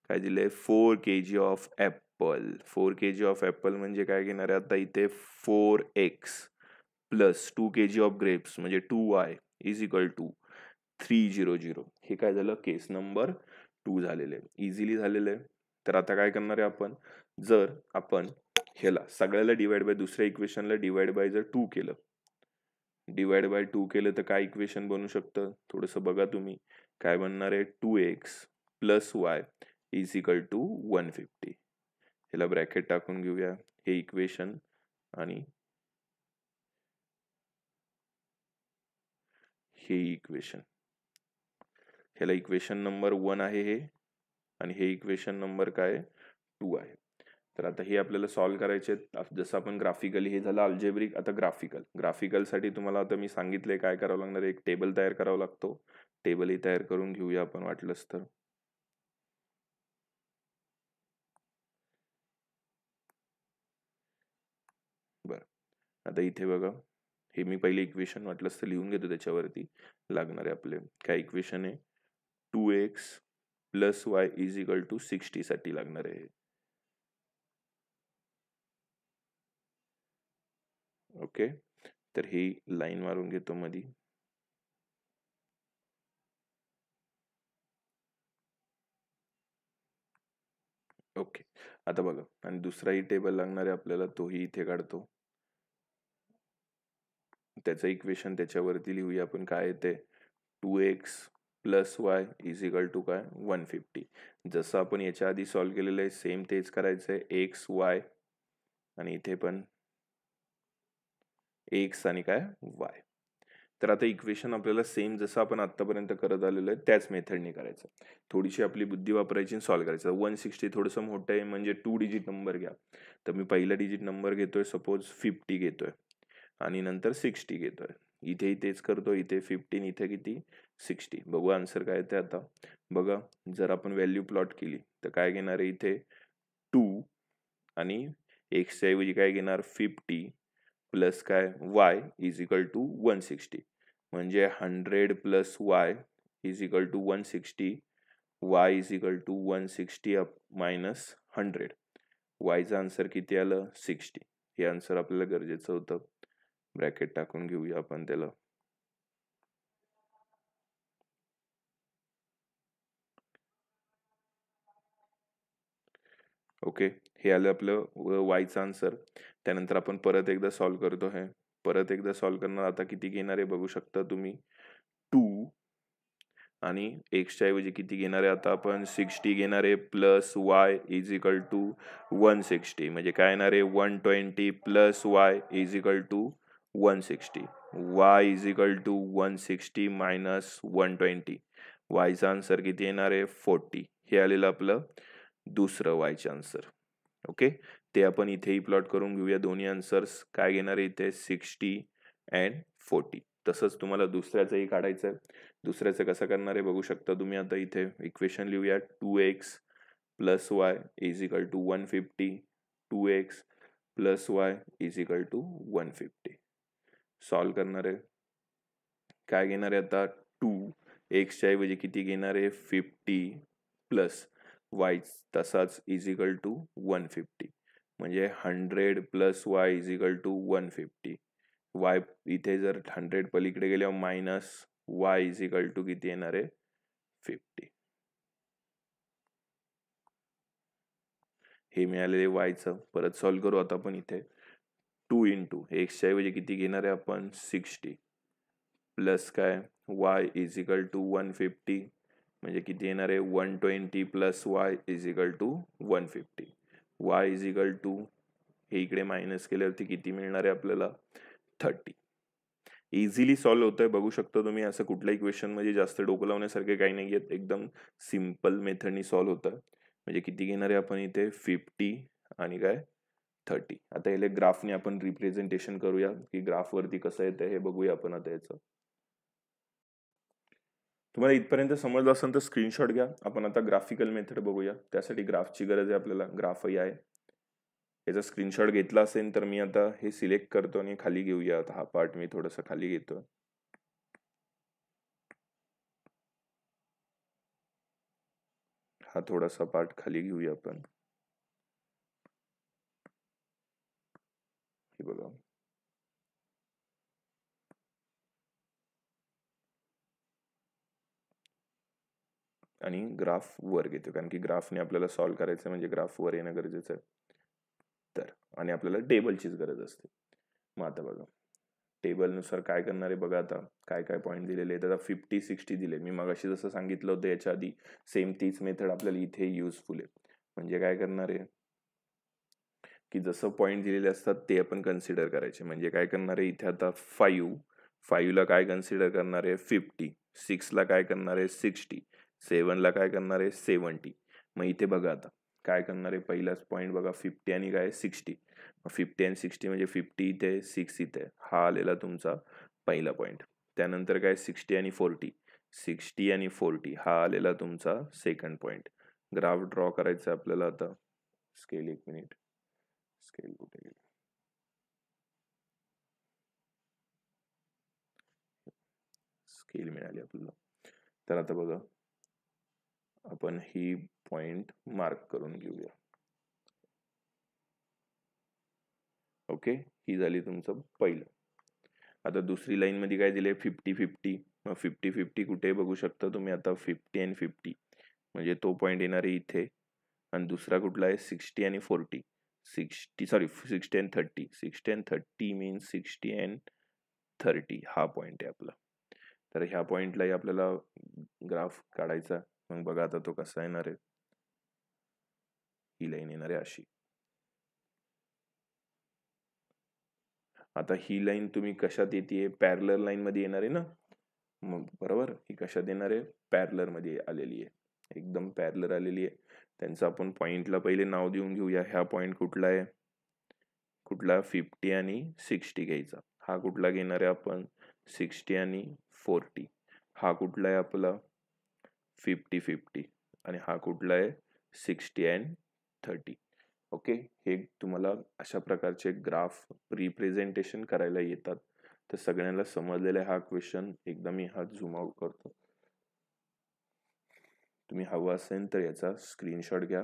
काय दिलंय 4 kg of Apple. 4 kg of Apple म्हणजे काय घेणार आहे आता इथे 4x plus 2 kg of grapes म्हणजे 2y इज इक्वल टू 300. हे काय झालं केस नंबर 2 झालेलं आहे. इझिली झालेलं आहे. तर आता काय करणार आहे आपण जर आपण ह्याला सगळ्याला डिवाइड बाय दुसऱ्या इक्वेशनला डिवाइड बाय जर 2 केलं डिवाइड बाय 2 केलं तर काय इक्वेशन बनू शकतं थोडंसं बघा तुम्ही. काय बनणार आहे 2x plus y is equal to 150. ह्याला ब्रॅकेट टाकून घेऊया, हे इक्वेशन आणि हे इक्वेशन. ह्याला इक्वेशन नंबर 1 आहे हे, आणि हे इक्वेशन नंबर काय 2 आहे. तर आता हे आपल्याला सॉल्व्ह करायचे. जसं आपण ग्राफिकली, हे झालं अल्जेब्रिक. आता ग्राफिकलसाठी तुम्हाला आता मी सांगितले काय करावं लागणार, एक टेबल तयार करावा लागतो. टेबलही तयार करून घेऊया आपण वाटलंच तर. बरं, आता इथे बघा, हे मी पहिले इक्वेशन वाटलंच तर लिहून घेतो, त्याच्यावरती लागणारे आपले काय इक्वेशन आहे, 2x + y = 60 साठी लागणार आहे. ओके, तर ही लाईन मारून घेतो मध्ये. ओके, आता बघा, आणि दुसराही टेबल लागणार आहे आपल्याला, तोही इथे काढतो. त्याचं इक्वेशन त्याच्यावरती लिहूया आपण, काय येते 2x + y = काय 150. जसं आपण याच्या आधी सॉल्व्ह केलेलं आहे सेम तेच करायचं आहे, x y, आणि इथे पण x आणि काय y. तर आता इक्वेशन आपल्याला सेम जसं आपण आतापर्यंत करत आलेलो आहे त्याच मेथडने करायचं. थोडीशी आपली बुद्धी वापरायची, सॉल्व्ह करायचं. 160 थोडंसं मोठं आहे, म्हणजे 2 डिजिट नंबर घ्या. तर मी पहिला डिजिट नंबर घेतोय, सपोज 50 घेतोय, आणि नंतर 60 घेतोय. इथेही तेच करतो, इथे 15, इथे किती 60. बघू आन्सर काय येते. आता बघा, जर आपण व्हॅल्यू प्लॉट केली तर काय घेणार आहे, इथे 2, आणि एक्सच्या ऐवजी काय घेणार 50, प्लस काय y = 160. म्हणजे 100 + y = 160. y = 160 minus 100. yचा आन्सर किती आलं 60. हे आन्सर आपल्याला गरजेचं होतं. ब्रॅकेट टाकून घेऊया आपण त्याला. ओके, हे आलं आपलं वायचं आन्सर. त्यानंतर आपण परत एकदा सॉल्व्ह करतो. हे परत एकदा सॉल्व्ह करणार. आता किती घेणार आहे बघू शकता तुम्ही, 2, आणि एक्सच्या ऐवजी किती घेणार आहे आता आपण 60 घेणार आहे, प्लस y = 160. म्हणजे काय येणार आहे 120 प्लस y = 160. y = 160 minus 120. yचा आन्सर किती येणार आहे 40. हे आलेलं आपलं दुसरं yचे आन्सर. ओके, ते आपण इथेही प्लॉट करून घेऊया. दोन्ही आन्सर्स काय घेणार आहे इथे 60 अँड 40. तसंच तुम्हाला दुसऱ्याचंही काढायचं आहे. दुसऱ्याचं कसं करणार आहे बघू शकता तुम्ही. आता इथे इक्वेशन लिहूया, 2x + y = 150. 2x + y = 150. Solve करणार आहे, काय घेणार आहे आता 2, एक्सच्या ऐवजी किती घेणार आहे 50, प्लस y तसाच = 150. म्हणजे 100 + y = 150. y इथे जर 100 पलीकडे गेल्यावर मायनस y = किती येणार आहे 50. हे मिळालेले yचं. परत सॉल्व्ह करू आता आपण. इथे 2 × एक्सच्या ऐवजी किती घेणार आहे आपण 60, प्लस काय y = 150. म्हणजे किती येणार आहे 120 प्लस y = 150. y हे इकडे मायनस केल्यावरती किती मिळणार आहे आपल्याला 30. इझिली सॉल्व्ह होतंय बघू शकता तुम्ही. असं कुठल्या इक्वेशन मध्ये जास्त डोकं लावण्यासारखे काही नाही आहेत. एकदम सिम्पल मेथडनी सॉल्व्ह होतं. म्हणजे किती घेणार आहे आपण इथे 50 आणि काय 30. आता याला ग्राफने आपण रिप्रेझेंटेशन करूया, की ग्राफवरती कसं येतं हे बघूया आपण आता याचं. तुम्हाला इथपर्यंत समजलं असेल तर स्क्रीनशॉट घ्या. आपण आता ग्राफिकल मेथड बघूया. त्यासाठी ग्राफची गरज आहे आपल्याला. ग्राफही आहे. याचा स्क्रीनशॉट घेतला असेल तर मी आता हे सिलेक्ट करतो आणि खाली घेऊया. आता हा पार्ट मी थोडासा खाली घेतो. हा थोडासा पार्ट खाली घेऊया आपण. हे बघा, आणि ग्राफ वर घेतो, कारण की ग्राफने आपल्याला सॉल्व्ह करायचं म्हणजे ग्राफ वर येणं गरजेचं आहे. तर आणि आपल्याला टेबलचीच गरज असते. मग आता बघा, टेबलनुसार काय करणार आहे बघा. आता काय काय पॉईंट दिलेले आहेत. आता 50 60 दिले. मी मगाशी जसं सांगितलं होतं याच्या आधी, सेम तीच मेथड आपल्याला इथे युजफुल आहे. म्हणजे काय करणार आहे, की जसं पॉईंट दिलेले असतात ते आपण कन्सिडर करायचे. म्हणजे काय करणार आहे इथे आता 5ला काय कन्सिडर करणार आहे 50, 6ला काय करणार आहे 60, 7ला काय करणार आहे 70. मग इथे बघा आता काय करणार आहे, पहिलाच पॉईंट बघा 50 आणि काय 60. 50 आणि 60 म्हणजे 50 इथे 6 इथे, हा आलेला तुमचा पहिला पॉईंट. त्यानंतर काय 60 आणि 40, 60 आणि 40 हा आलेला तुमचा सेकंड पॉईंट. ग्राफ ड्रॉ करायचा आपल्याला आता. स्केल 1 मिनिट, स्केल कुठे गेली, स्केल मिळाली आपल्याला. तर आता बघा आपण ही पॉइंट मार्क करून घेऊया. ओके, ही झाली तुमचं पहिलं. आता दुसरी लाईन मध्ये काय दिले 50-50. मग 50-50 कुठे बघू शकता तुम्ही आता 50 आणि 50 म्हणजे तो पॉइंट येणार आहे इथे. आणि दुसरा कुठला आहे 60 आणि 40, 60 आणि 30, 60 आणि 30 मीन्स 60 अँड 30 हा पॉइंट आहे आपला. तर ह्या पॉइंटलाही आपल्याला ग्राफ काढायचा. मग बघा आता तो कसा येणार आहे, ही लाईन येणार आहे अशी. आता ही लाईन तुम्ही कशात येते, पॅरलर लाईन मध्ये येणार आहे ना. मग बरोबर, ही कशात येणार आहे पॅरलर मध्ये आलेली आहे, एकदम पॅरलर आलेली आहे. त्यांचं आपण पॉइंटला पहिले नाव देऊन घेऊया. ह्या पॉइंट कुठला आहे, कुठला 50 आणि 60 घ्यायचा. हा कुठला घेणार आहे आपण 60 आणि 40. हा कुठला आहे आपला 50-50 आणि हा कुठला आहे 60 अँड 30. ओके, हे तुम्हाला अशा प्रकारचे ग्राफ रिप्रेझेंटेशन करायला येतात. तर सगळ्यांना समजलेला हा क्वेश्चन. एकदा मी हा झूम आउट करतो. तुम्ही हवं असेल तर याचा स्क्रीनशॉट घ्या.